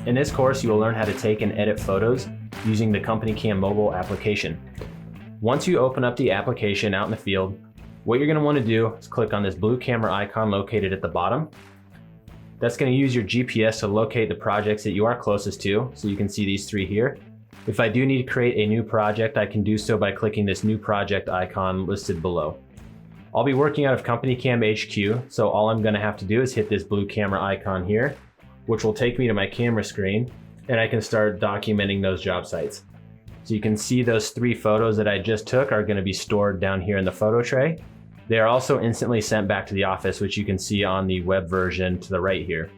In this course, you will learn how to take and edit photos using the CompanyCam mobile application. Once you open up the application out in the field, what you're going to want to do is click on this blue camera icon located at the bottom. That's going to use your GPS to locate the projects that you are closest to, so you can see these three here. If I do need to create a new project, I can do so by clicking this new project icon listed below. I'll be working out of CompanyCam HQ, so all I'm going to have to do is hit this blue camera icon here, which will take me to my camera screen, and I can start documenting those job sites. So you can see those three photos that I just took are going to be stored down here in the photo tray. They are also instantly sent back to the office, which you can see on the web version to the right here.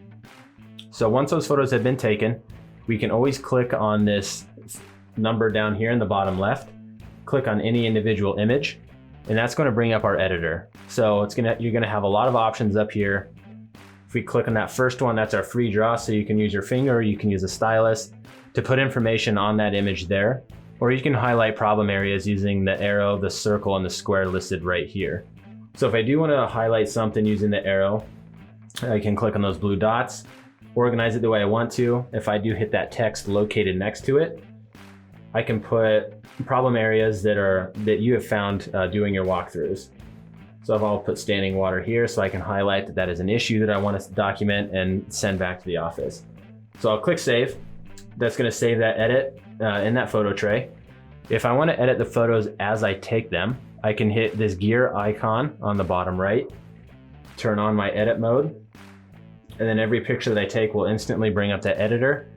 So once those photos have been taken, we can always click on this number down here in the bottom left, click on any individual image, and that's going to bring up our editor. So you're going to have a lot of options up here. If we click on that first one, that's our free draw, so you can use your finger, you can use a stylus to put information on that image there, or you can highlight problem areas using the arrow, the circle, and the square listed right here. So if I do want to highlight something using the arrow, I can click on those blue dots, organize it the way I want to. If I do hit that text located next to it, I can put problem areas that you have found doing your walkthroughs. So if I'll put standing water here, so I can highlight that that is an issue that I want to document and send back to the office. So I'll click save. That's going to save that edit in that photo tray. If I want to edit the photos as I take them, I can hit this gear icon on the bottom right, turn on my edit mode, and then every picture that I take will instantly bring up that editor,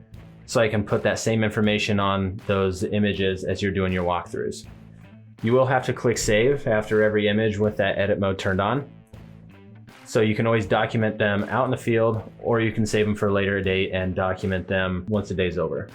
so I can put that same information on those images as you're doing your walkthroughs. You will have to click save after every image with that edit mode turned on. So you can always document them out in the field, or you can save them for a later date and document them once the day's over.